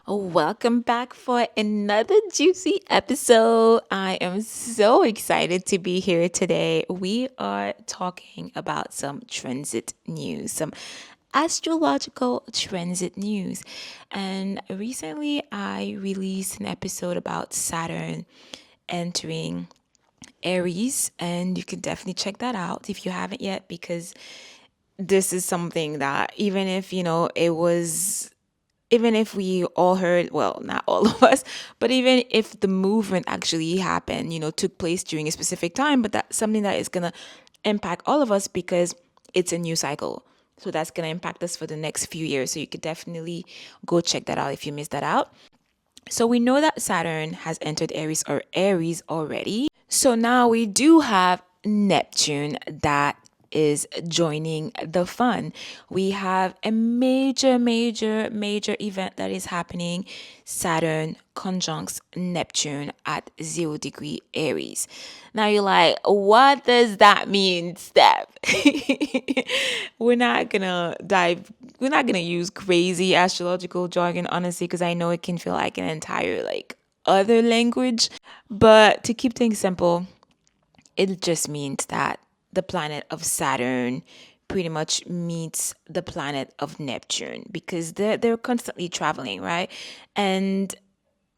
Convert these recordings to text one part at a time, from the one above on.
Welcome back for another juicy episode. I am so excited to be here today. We are talking about some transit news, some astrological transit news. And recently I released an episode about Saturn entering Aries, and you can definitely check that out if you haven't yet, because this is something that even if we all heard, well, not all of us, but even if the movement actually happened, took place during a specific time, but that's something that is going to impact all of us because it's a new cycle. So that's going to impact us for the next few years. So you could definitely go check that out if you missed that out. So we know that Saturn has entered Aries already. So now we do have Neptune that is joining the fun. We have a major event that is happening. Saturn conjuncts Neptune at 0 degree Aries. Now you're like, what does that mean, Steph? we're not gonna dive we're not gonna use crazy astrological jargon, honestly, because I know it can feel like an entire other language. But to keep things simple, it just means that the planet of Saturn pretty much meets the planet of Neptune because they're constantly traveling, right? And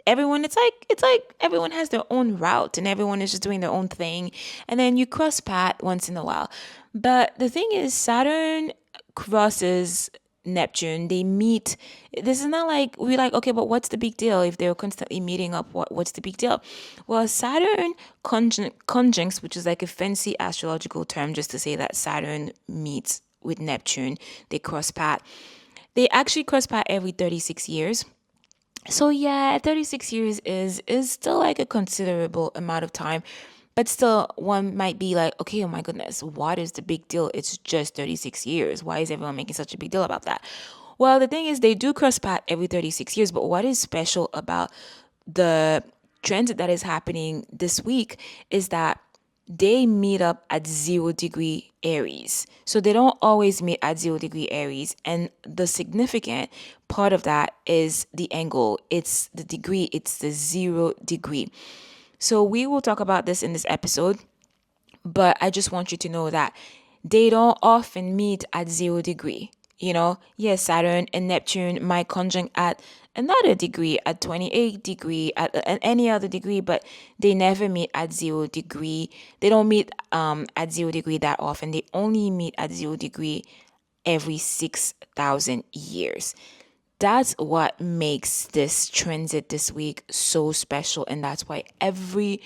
everyone it's like everyone has their own route and everyone is just doing their own thing, and then you cross path once in a while. But the thing is, Saturn crosses Neptune, they meet. This is not like we're like, okay, but what's the big deal if they're constantly meeting up? What's the big deal? Well, Saturn conjuncts, which is like a fancy astrological term just to say that Saturn meets with Neptune. They cross path. They actually cross path every 36 years. So yeah, 36 years is still like a considerable amount of time. But still, one might be like, okay, oh my goodness, what is the big deal? It's just 36 years. Why is everyone making such a big deal about that? Well, the thing is, they do cross path every 36 years, but what is special about the transit that is happening this week is that they meet up at 0 degree Aries. So they don't always meet at 0 degree Aries. And the significant part of that is the angle. It's the degree, it's the 0 degree. So we will talk about this in this episode, but I just want you to know that they don't often meet at 0 degree. Yes, Saturn and Neptune might conjunct at another degree, at 28 degree, at any other degree, but they never meet at 0 degree. They don't meet at 0 degree that often. They only meet at 0 degree every 6,000 years. That's what makes this transit this week so special, and that's why every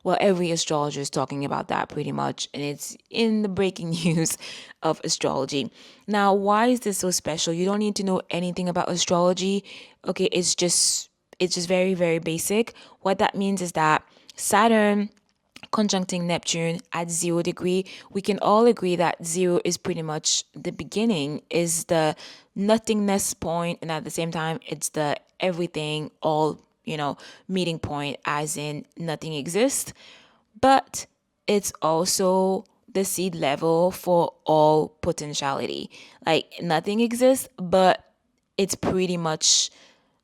astrologer is talking about that pretty much, and it's in the breaking news of astrology. Now, why is this so special? You don't need to know anything about astrology. Okay, it's just very basic. What that means is that Saturn conjuncting Neptune at 0 degree, we can all agree that zero is pretty much the beginning, is the nothingness point, and at the same time, it's the everything, all, meeting point, as in nothing exists. But it's also the seed level for all potentiality. Like nothing exists, but it's pretty much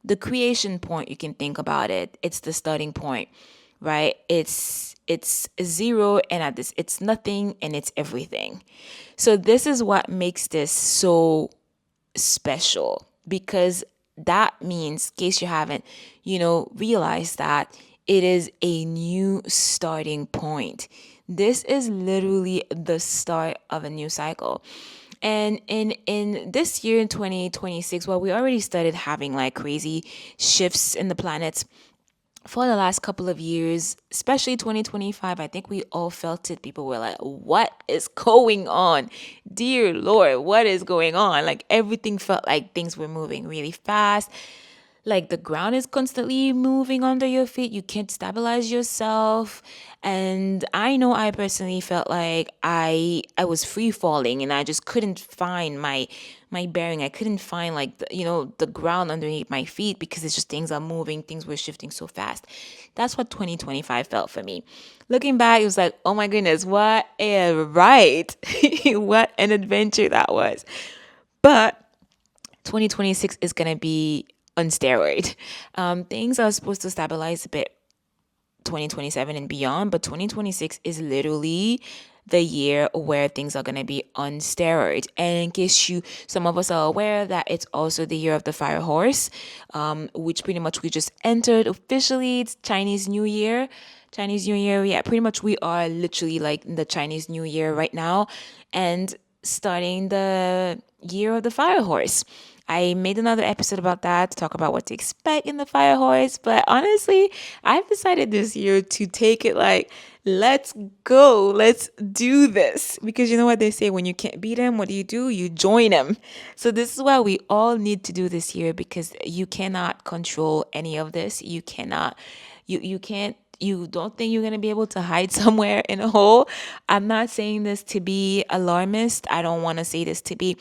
the creation point. You can think about it. It's the starting point, right? It's zero, and at this it's nothing and it's everything. So this is what makes this so special, because that means, in case you haven't, realized, that it is a new starting point. This is literally the start of a new cycle. And in this year, in 2026, well, we already started having like crazy shifts in the planets for the last couple of years, especially 2025. I think we all felt it. People were like, what is going on? Dear Lord, what is going on? Like everything felt like things were moving really fast. Like the ground is constantly moving under your feet. You can't stabilize yourself. And I know I personally felt like I was free falling, and I just couldn't find my bearing. I couldn't find like the ground underneath my feet, because it's just things are moving, things were shifting so fast. That's what 2025 felt for me. Looking back, it was like, oh my goodness, what a ride. What an adventure that was. But 2026 is going to be on steroid. Things are supposed to stabilize a bit 2027 and beyond, but 2026 is literally the year where things are going to be on steroids. And in case some of us are aware that it's also the year of the fire horse, which pretty much we just entered officially. It's Chinese New Year. Chinese New Year, yeah, pretty much we are literally like in the Chinese New Year right now and starting the year of the fire horse. I made another episode about that to talk about what to expect in the fire horse. But honestly, I've decided this year to take it like, let's go, let's do this. Because you know what they say, when you can't beat them, what do? You join them. So this is what we all need to do this year because you cannot control any of this. You cannot, you can't you don't think you're going to be able to hide somewhere in a hole. I'm not saying this to be alarmist. I don't want to say this to be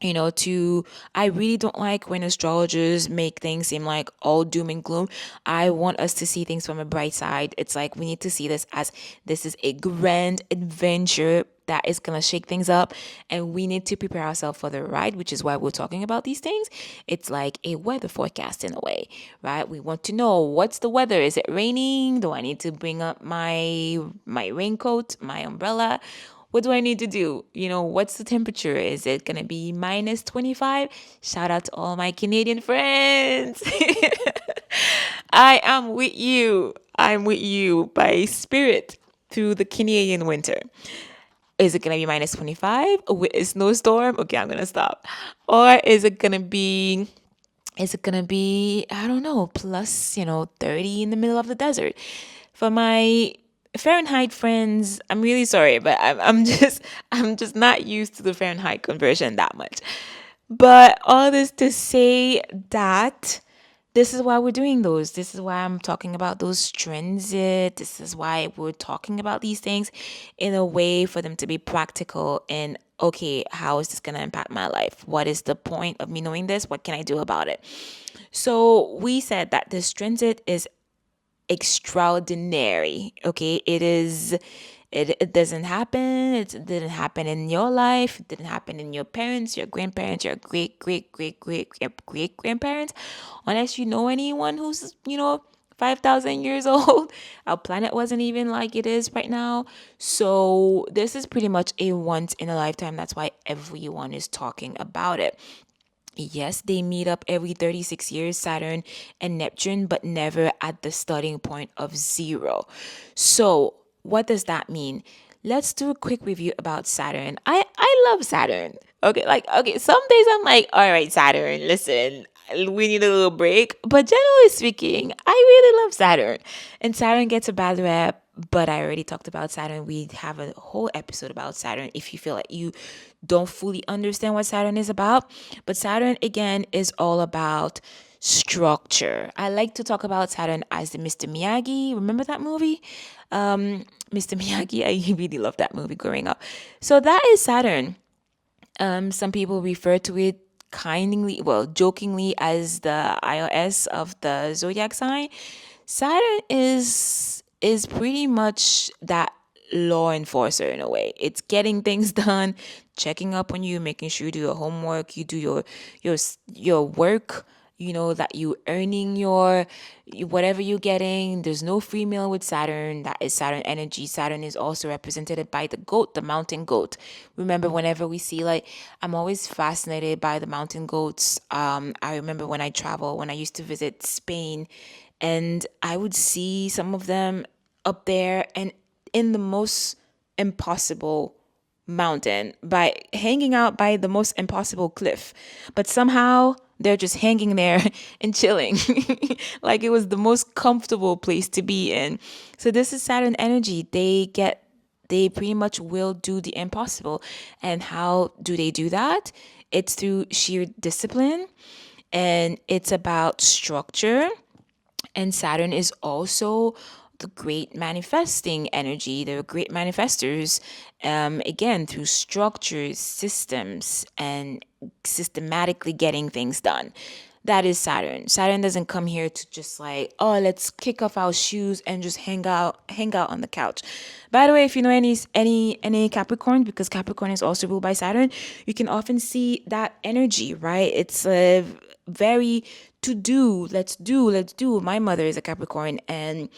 I really don't like when astrologers make things seem like all doom and gloom. I want us to see things from a bright side. It's like we need to see this as this is a grand adventure that is going to shake things up, and we need to prepare ourselves for the ride, which is why we're talking about these things. It's like a weather forecast in a way, right? We want to know what's the weather. Is it raining? Do I need to bring up my raincoat, my umbrella? What do I need to do? What's the temperature? Is it going to be minus 25? Shout out to all my Canadian friends. I am with you. I'm with you by spirit through the Canadian winter. Is it going to be minus 25 with a snowstorm? Okay, I'm going to stop. Or is it gonna be I don't know, plus 30 in the middle of the desert? For my Fahrenheit friends, I'm really sorry, but I'm just not used to the Fahrenheit conversion that much. But all this to say that this is why we're doing those. This is why I'm talking about those transit. This is why we're talking about these things in a way for them to be practical and okay, how is this going to impact my life? What is the point of me knowing this? What can I do about it? So we said that this transit is extraordinary. Okay, it is. It doesn't happen. It didn't happen in your life. It didn't happen in your parents, your grandparents, your great great great great great grandparents, unless you know anyone who's 5,000 years old. Our planet wasn't even like it is right now. So this is pretty much a once in a lifetime. That's why everyone is talking about it. Yes, they meet up every 36 years, Saturn and Neptune, but never at the starting point of zero. So, what does that mean? Let's do a quick review about Saturn. I love Saturn. Okay, some days I'm like, all right, Saturn, listen, we need a little break. But generally speaking, I really love Saturn. And Saturn gets a bad rep, but I already talked about Saturn. We have a whole episode about Saturn if you feel like you don't fully understand what Saturn is about. But Saturn, again, is all about structure. I like to talk about Saturn as the Mr. Miyagi. Remember that movie? Mr. Miyagi, I really loved that movie growing up. So that is Saturn. Some people refer to it kindly, well, jokingly as the IOS of the zodiac sign. Saturn is pretty much that law enforcer in a way. It's getting things done, checking up on you, making sure you do your homework, you do your work, that you earning whatever you're getting. There's no free meal with Saturn. That is Saturn energy. Saturn is also represented by the goat, the mountain goat. Remember, whenever we see, like, I'm always fascinated by the mountain goats. I remember when I used to visit Spain, and I would see some of them up there and in the most impossible mountain by hanging out by the most impossible cliff. But somehow they're just hanging there and chilling like it was the most comfortable place to be in. So this is Saturn energy. They pretty much will do the impossible. And how do they do that? It's through sheer discipline, and it's about structure. And Saturn is also the great manifesting energy. They're great manifestors, again, through structures, systems, and systematically getting things done. That is Saturn. Saturn doesn't come here to just like, oh, let's kick off our shoes and just hang out on the couch. By the way, if you know any Capricorn, because Capricorn is also ruled by Saturn, you can often see that energy, right? It's a very to do, let's do. My mother is a Capricorn, and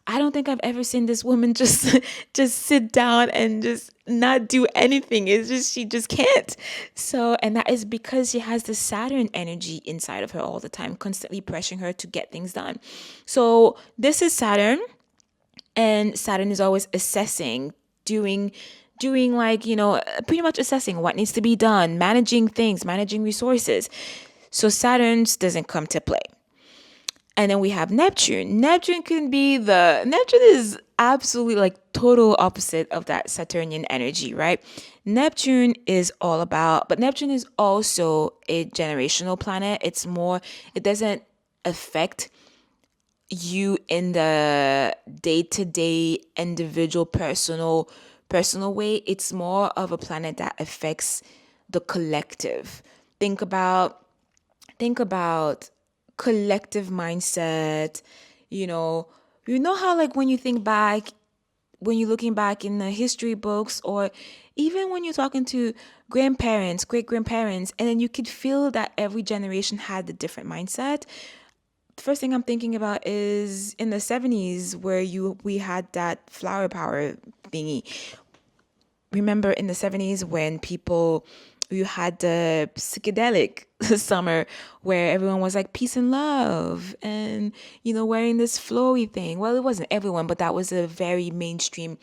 I don't think I've ever seen this woman just just sit down and just not do anything. It's just she just can't. So, and that is because she has the Saturn energy inside of her all the time, constantly pressuring her to get things done. So, this is Saturn, and Saturn is always assessing, doing like, pretty much assessing what needs to be done, managing things, managing resources. So Saturn's doesn't come to play. And then we have Neptune. Neptune is absolutely like total opposite of that Saturnian energy, right? But Neptune is also a generational planet. It doesn't affect you in the day-to-day individual personal way. It's more of a planet that affects the collective. Think about collective mindset. You know how, like, when you're looking back in the history books, or even when you're talking to grandparents, great grandparents, and then you could feel that every generation had a different mindset. The first thing I'm thinking about is in the 70s, where we had that flower power thingy. Remember in the 70s when you had the psychedelic summer, where everyone was like peace and love, and wearing this flowy thing. Well, it wasn't everyone, but that was a very mainstream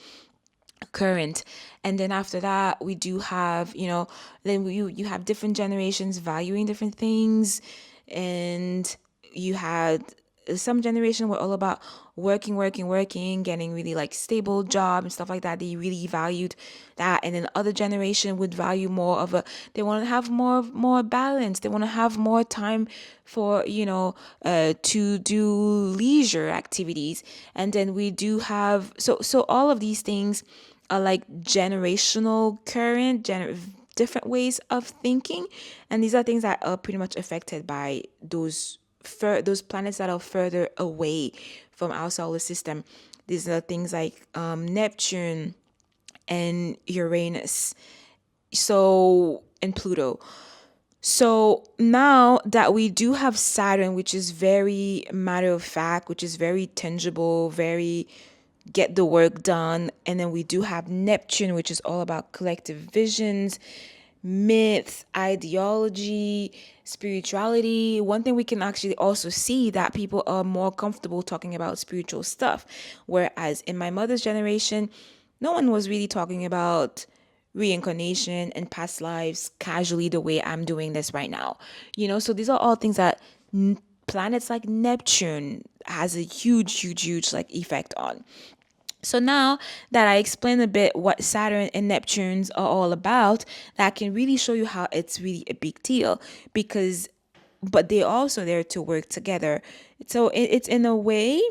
current. And then after that, we do have, then you have different generations valuing different things. And you had some generation were all about working, getting really like stable job and stuff like that. They really valued that. And then the other generation would value more of they want to have more balance. They want to have more time for, to do leisure activities. And then we do have, so all of these things are like generational different ways of thinking. And these are things that are pretty much affected by those planets that are further away from our solar system. These are things like Neptune and Uranus, and Pluto. So now that we do have Saturn, which is very matter of fact, which is very tangible, very get the work done, and then we do have Neptune, which is all about collective visions, myths, ideology, spirituality. One thing we can actually also see that people are more comfortable talking about spiritual stuff, whereas in my mother's generation, no one was really talking about reincarnation and past lives casually the way I'm doing this right now. So these are all things that planets like Neptune has a huge like effect on. So now that I explained a bit what Saturn and Neptunes are all about, that can really show you how it's really a big deal, but they're also there to work together. So it's in a way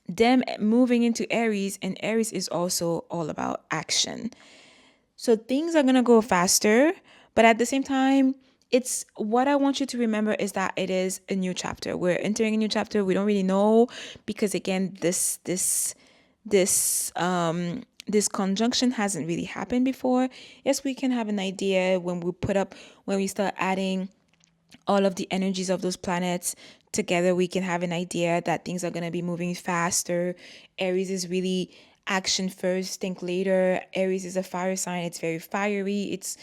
them moving into Aries, and Aries is also all about action. So things are going to go faster, but at the same time, it's what I want you to remember is that it is a new chapter. We're entering a new chapter. We don't really know, because again, this conjunction hasn't really happened before. Yes, we can have an idea when we start adding all of the energies of those planets together. We can have an idea that things are going to be moving faster. Aries is really action first, think later. Aries is a fire sign. It's very fiery. It's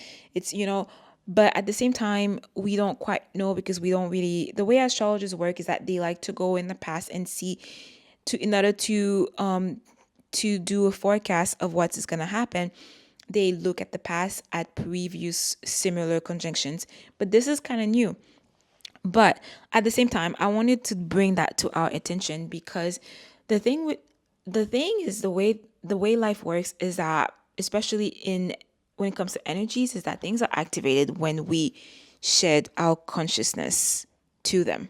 but at the same time, we don't quite know, because we don't really, the way astrologers work is that they like to go in the past and see, in order to do a forecast of what's going to happen. They look at the past, at previous similar conjunctions, but this is kind of new. But at the same time, I wanted to bring that to our attention, because the thing is, the way life works is that, especially when it comes to energies, is that things are activated when we shed our consciousness to them.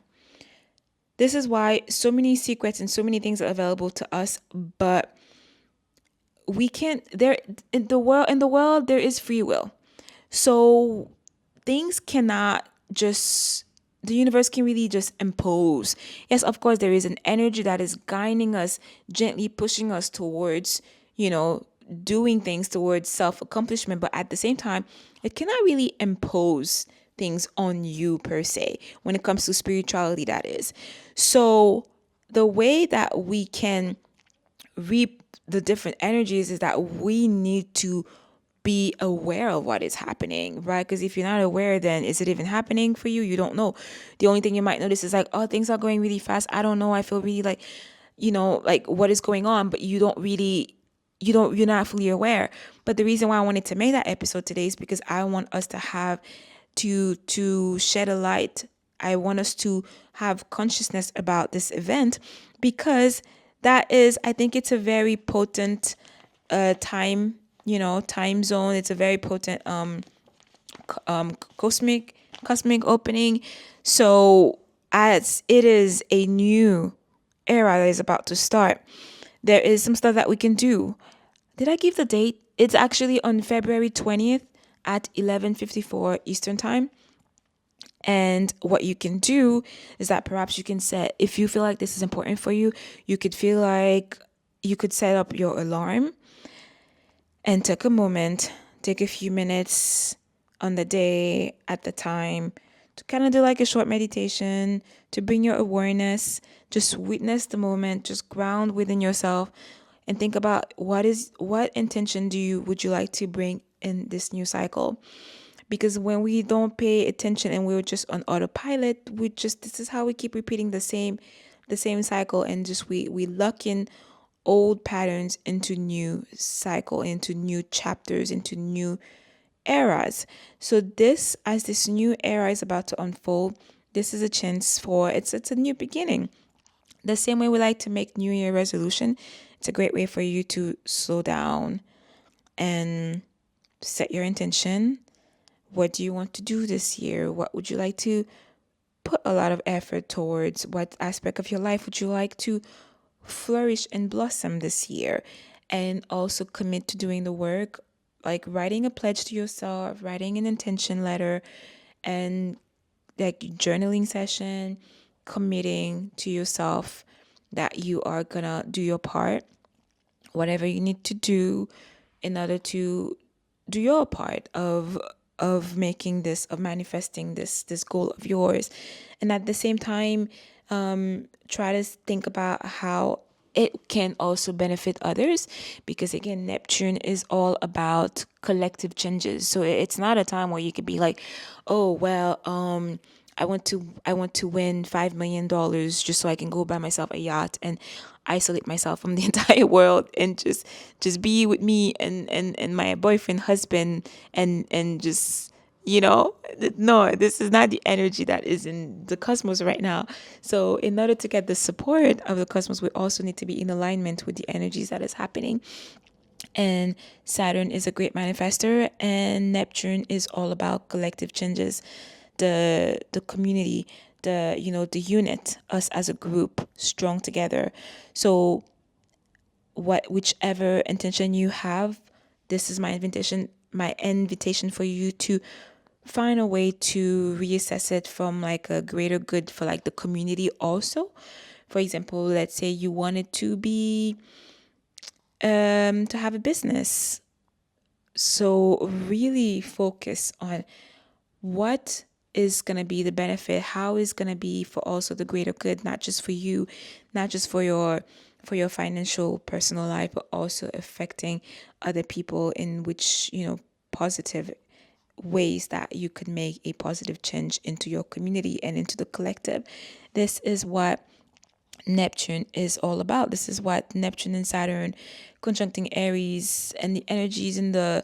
This is why so many secrets and so many things are available to us, but we can't there in the world there is free will. So things cannot just the universe can really just impose. Yes, of course, there is an energy that is guiding us, gently pushing us towards, doing things towards self accomplishment. But at the same time, it cannot really impose things on you per se, when it comes to spirituality, that is. So the way that we can reap the different energies is that we need to be aware of what is happening, right? Because if you're not aware, then is it even happening for you? You don't know. The only thing you might notice is like, oh, things are going really fast. I don't know. I feel really like, like what is going on, but you're not fully aware. But the reason why I wanted to make that episode today is because I want us to have to shed a light. I want us to have consciousness about this event, because that is, I think it's a very potent time, time zone. It's a very potent cosmic opening. So as it is a new era that is about to start, there is some stuff that we can do. Did I give the date? It's actually on February 20th at 11:54 Eastern Time. And what you can do is that perhaps you can set, if you feel like this is important for you, you could set up your alarm and take a few minutes on the day at the time to kind of do like a short meditation, to bring your awareness, just witness the moment, just ground within yourself and think about what intention would you like to bring in this new cycle. Because when we don't pay attention and we're just on autopilot, this is how we keep repeating the same cycle, and just we lock in old patterns into new cycle, into new chapters, into new eras. So as this new era is about to unfold, this is a chance for it's a new beginning. The same way we like to make New Year resolution, it's a great way for you to slow down and set your intention. What do you want to do this year? What would you like to put a lot of effort towards? What aspect of your life would you like to flourish and blossom this year? And also commit to doing the work, like writing a pledge to yourself, writing an intention letter, and like journaling session, committing to yourself that you are gonna do your part, whatever you need to do in order to do your part of manifesting this goal of yours. And at the same time, try to think about how it can also benefit others, because again, Neptune is all about collective changes. So it's not a time where you could be like, oh well, I want to win $5 million just so I can go buy myself a yacht and isolate myself from the entire world and just be with me and my boyfriend, husband, and just no, this is not the energy that is in the cosmos right now. So in order to get the support of the cosmos, we also need to be in alignment with the energies that is happening. And Saturn is a great manifester, and Neptune is all about collective changes, the community, the unit, us as a group, strong together. So whichever intention you have, this is my invitation for you to find a way to reassess it from like a greater good for like the community also. For example, let's say you wanted to have a business. So really focus on what is going to be the benefit, how is going to be for also the greater good, not just for you, not just for your financial personal life, but also affecting other people in which, positive ways that you could make a positive change into your community and into the collective. This is what Neptune is all about. This is what Neptune and Saturn conjuncting Aries and the energies in the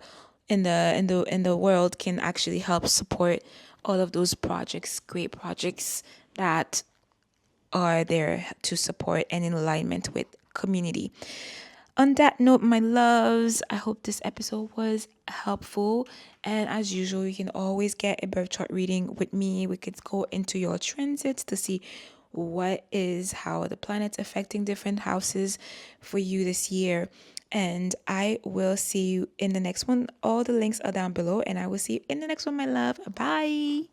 world can actually help support all of those projects, great projects that are there to support and in alignment with community. On that note, my loves, I hope this episode was helpful. And as usual, you can always get a birth chart reading with me. We could go into your transits to see how the planets affecting different houses for you this year. And I will see you in the next one. All the links are down below, and I will see you in the next one, my love. Bye.